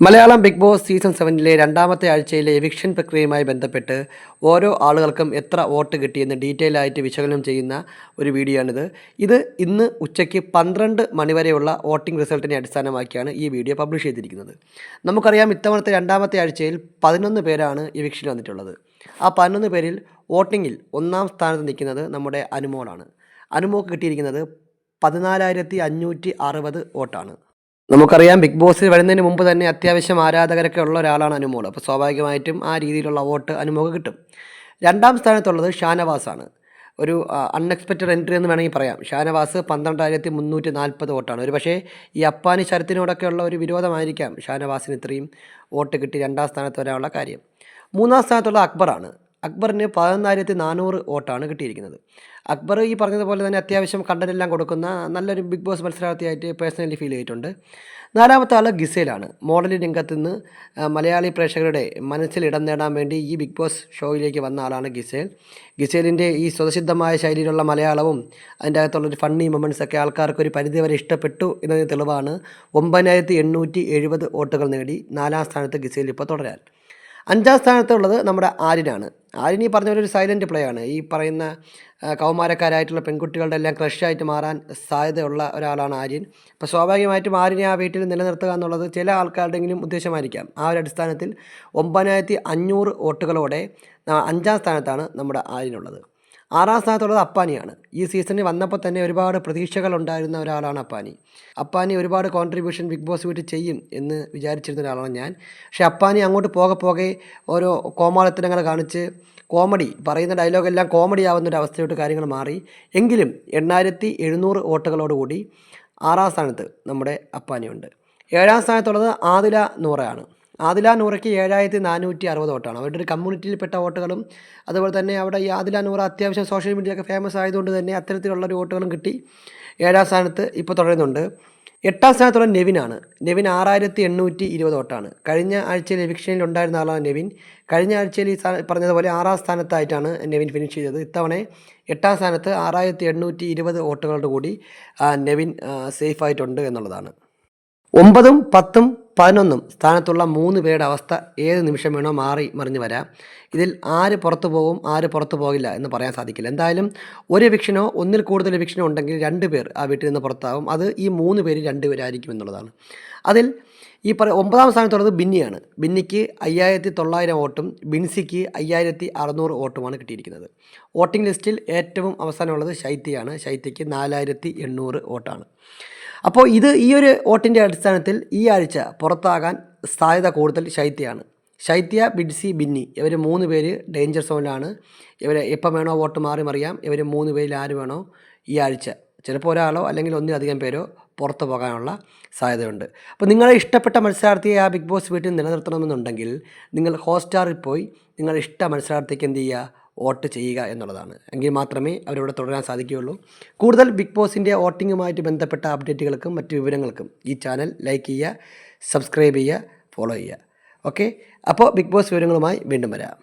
Malayalam big boss season 7ലെ രണ്ടാമത്തെ ആഴ്ചയിലെ eviction പ്രക്രിയയുമായി ബന്ധപ്പെട്ട് ഓരോ ആളുകൾക്കും എത്ര വോട്ട് കിട്ടിയെന്ന് ഡീറ്റെയിൽ ആയിട്ട് വിശകലനം ചെയ്യുന്ന ഒരു വീഡിയോ ആണിത്. ഇന്ന് ഉച്ചയ്ക്ക് 12 മണിവരെയുള്ള വോട്ടിംഗ് റിസൾട്ടിനെ അടിസ്ഥാനമാക്കിയാണ് ഈ വീഡിയോ പബ്ലിഷ് ചെയ്തിരിക്കുന്നത്. നമുക്കറിയാം, ഇത്തവണത്തെ രണ്ടാമത്തെ ആഴ്ചയിൽ 11 പേരാണ് എവിക്ഷൻ വന്നിട്ടുള്ളത്. ആ 11 പേരിൽ വോട്ടിങ്ങിൽ ഒന്നാം സ്ഥാനത്ത് നിൽക്കുന്നത് നമ്മുടെ അനുമോളാണ്. അനുമോക്ക് കിട്ടിയിരിക്കുന്നത് 14,560 വോട്ടാണ്. നമുക്കറിയാം, ബിഗ് ബോസിൽ വരുന്നതിന് മുമ്പ് തന്നെ അത്യാവശ്യം ആരാധകരൊക്കെ ഉള്ള ഒരാളാണ് അനുമോൾ. അപ്പോൾ സ്വാഭാവികമായിട്ടും ആ രീതിയിലുള്ള വോട്ട് അനുമോക്ക് കിട്ടും. രണ്ടാം സ്ഥാനത്തുള്ളത് ഷാനവാസാണ്. ഒരു അൺഎക്സ്പെക്റ്റഡ് എൻട്രി എന്ന് വേണമെങ്കിൽ പറയാം. ഷാനവാസ് 12,340 വോട്ടാണ്. ഒരു പക്ഷേ ഈ അപ്പാനി ശരത്തിനോടൊക്കെയുള്ള ഒരു വിരോധമായിരിക്കാം ഷാനവാസിന് ഇത്രയും വോട്ട് കിട്ടി രണ്ടാം സ്ഥാനത്ത് വരാനുള്ള കാര്യം. മൂന്നാം സ്ഥാനത്തുള്ള അക്ബറാണ്. അക്ബറിന് 14,400 വോട്ടാണ് കിട്ടിയിരിക്കുന്നത്. അക്ബർ ഈ പറഞ്ഞതുപോലെ തന്നെ അത്യാവശ്യം കണ്ടന്റെല്ലാം കൊടുക്കുന്ന നല്ലൊരു ബിഗ് ബോസ് മത്സരാർത്ഥിയായിട്ട് പേഴ്സണലി ഫീൽ ചെയ്തിട്ടുണ്ട്. നാലാമത്തെ ആൾ ഗിസേലാണ്. മോഡലിംഗ് രംഗത്ത് നിന്ന് മലയാളി പ്രേക്ഷകരുടെ മനസ്സിൽ ഇടം നേടാൻ വേണ്ടി ഈ ബിഗ് ബോസ് ഷോയിലേക്ക് വന്ന ആളാണ് ഗിസേൽ. ഗിസേലിൻ്റെ ഈ സ്വതസിദ്ധമായ ശൈലിയിലുള്ള മലയാളവും അതിൻ്റെ അകത്തുള്ളൊരു ഫണ്ണി മൊമെൻറ്റ്സൊക്കെ ആൾക്കാർക്ക് ഒരു പരിധിവരെ ഇഷ്ടപ്പെട്ടു എന്നതിന് തെളിവാണ് 9,870 വോട്ടുകൾ നേടി 4ാം സ്ഥാനത്ത് ഗിസേൽ ഇപ്പോൾ തുടരാൻ. 5ാം സ്ഥാനത്തുള്ളത് നമ്മുടെ ആര്യനാണ്. ആര്യൻ ഈ പറഞ്ഞ ഒരു സൈലൻറ്റ് പ്ലേ ആണ്. ഈ പറയുന്ന കൗമാരക്കാരായിട്ടുള്ള പെൺകുട്ടികളുടെ എല്ലാം ക്രഷായിട്ട് മാറാൻ സാധ്യതയുള്ള ഒരാളാണ് ആര്യൻ. അപ്പോൾ സ്വാഭാവികമായിട്ടും ആര്യനെ ആ വീട്ടിൽ നിലനിർത്തുക എന്നുള്ളത് ചില ആൾക്കാരുടെയെങ്കിലും ഉദ്ദേശമായിരിക്കാം. ആ ഒരു അടിസ്ഥാനത്തിൽ 9,500 വോട്ടുകളോടെ 5ാം സ്ഥാനത്താണ് നമ്മുടെ ആര്യനുള്ളത്. 6ാം സ്ഥാനത്തുള്ളത് അപ്പാനിയാണ്. ഈ സീസണിൽ വന്നപ്പോൾ തന്നെ ഒരുപാട് പ്രതീക്ഷകളുണ്ടായിരുന്ന ഒരാളാണ് അപ്പാനി. അപ്പാനി ഒരുപാട് കോൺട്രിബ്യൂഷൻ ബിഗ് ബോസ് വീട്ടിൽ ചെയ്യും എന്ന് വിചാരിച്ചിരുന്ന ഒരാളാണ് ഞാൻ. പക്ഷേ അപ്പാനി അങ്ങോട്ട് പോകെ ഓരോ കോമാളിത്തരങ്ങൾ കാണിച്ച് കോമഡി പറയുന്ന ഡയലോഗെല്ലാം കോമഡി ആവുന്നൊരു അവസ്ഥയോട്ട് കാര്യങ്ങൾ മാറി. എങ്കിലും 8,700 വോട്ടുകളോടുകൂടി 6ാം സ്ഥാനത്ത് നമ്മുടെ അപ്പാനിയുണ്ട്. 7ാം സ്ഥാനത്തുള്ളത് ആദില നൂറയാണ്. ആദില നൂറയ്ക്ക് 7,460 വോട്ടാണ്. അവരുടെ ഒരു കമ്മ്യൂണിറ്റിയിൽപ്പെട്ട വോട്ടുകളും അതുപോലെ തന്നെ അവിടെ ഈ ആദില നൂറ അത്യാവശ്യം സോഷ്യൽ മീഡിയയൊക്കെ ഫേമസ് ആയതുകൊണ്ട് തന്നെ അത്തരത്തിലുള്ളൊരു വോട്ടുകളും കിട്ടി 7ാം സ്ഥാനത്ത് ഇപ്പോൾ തുടരുന്നുണ്ട്. 8ാം സ്ഥാനത്തുള്ള നെവിനാണ്. നെവിൻ 6,820 വോട്ടാണ്. കഴിഞ്ഞ ആഴ്ചയിൽ എവിക്ഷനിൽ ഉണ്ടായിരുന്ന ആളാണ് നെവിൻ. കഴിഞ്ഞ ആഴ്ചയിൽ ഈ പറഞ്ഞതുപോലെ 6ാം സ്ഥാനത്തായിട്ടാണ് നെവിൻ ഫിനിഷ് ചെയ്തത്. ഇത്തവണ 8ാം സ്ഥാനത്ത് 6,820 വോട്ടുകളോട് കൂടി നെവിൻ സേഫായിട്ടുണ്ട് എന്നുള്ളതാണ്. 9ഉം 10ഉം 11ഉം സ്ഥാനത്തുള്ള 3 പേരുടെ അവസ്ഥ ഏത് നിമിഷം വേണോ മാറി മറിഞ്ഞ് വരാം. ഇതിൽ ആര് പുറത്തു പോകും, ആര് പുറത്തു പോകില്ല എന്ന് പറയാൻ സാധിക്കില്ല. എന്തായാലും ഒരു എവിക്ഷനോ ഒന്നിൽ കൂടുതൽ എവിക്ഷനോ ഉണ്ടെങ്കിൽ 2 പേർ ആ വീട്ടിൽ നിന്ന് പുറത്താകും. അത് ഈ 3 പേര് 2 പേരായിരിക്കും എന്നുള്ളതാണ്. അതിൽ ഈ 9ാം സ്ഥാനത്തുള്ളത് ബിന്നിയാണ്. ബിന്നിക്ക് 5,900 വോട്ടും ബിൻസിക്ക് 5,600 വോട്ടുമാണ് കിട്ടിയിരിക്കുന്നത്. വോട്ടിംഗ് ലിസ്റ്റിൽ ഏറ്റവും അവസാനമുള്ളത് ശൈത്യയാണ്. ശൈത്യയ്ക്ക് 4,800 വോട്ടാണ്. അപ്പോൾ ഈ ഒരു വോട്ടിൻ്റെ അടിസ്ഥാനത്തിൽ ഈ ആഴ്ച പുറത്താകാൻ സാധ്യത കൂടുതൽ ശൈത്യയാണ്. ശൈത്യ, ബിൻസി, ബിന്നി ഇവർ 3 പേര് ഡേഞ്ചർ സോണിലാണ്. ഇവർ എപ്പം വേണോ വോട്ട് മാറി മറിയാം. ഇവർ 3 പേരിൽ ആര് വേണോ ഈ ആഴ്ച ചിലപ്പോൾ ഒരാളോ അല്ലെങ്കിൽ ഒന്നിലധികം പേരോ പുറത്തു പോകാനുള്ള സാധ്യതയുണ്ട്. അപ്പോൾ നിങ്ങളെ ഇഷ്ടപ്പെട്ട മത്സരാർത്ഥിയെ ആ ബിഗ് ബോസ് വീട്ടിൽ നിലനിർത്തണമെന്നുണ്ടെങ്കിൽ നിങ്ങൾ ഹോട്ട്സ്റ്റാറിൽ പോയി നിങ്ങളുടെ ഇഷ്ട മത്സരാർത്ഥിക്ക് എന്ത് ചെയ്യുക, വോട്ട് ചെയ്യുക എന്നുള്ളതാണ്. എങ്കിൽ മാത്രമേ അവരിവിടെ തുടരാൻ സാധിക്കുകയുള്ളൂ. കൂടുതൽ ബിഗ് ബോസിൻ്റെ വോട്ടിങ്ങുമായിട്ട് ബന്ധപ്പെട്ട അപ്ഡേറ്റുകൾക്കും മറ്റ് വിവരങ്ങൾക്കും ഈ ചാനൽ ലൈക്ക് ചെയ്യുക, സബ്സ്ക്രൈബ് ചെയ്യുക, ഫോളോ ചെയ്യുക. ഓക്കെ, അപ്പോൾ ബിഗ് ബോസ് വിവരങ്ങളുമായി വീണ്ടും വരാം.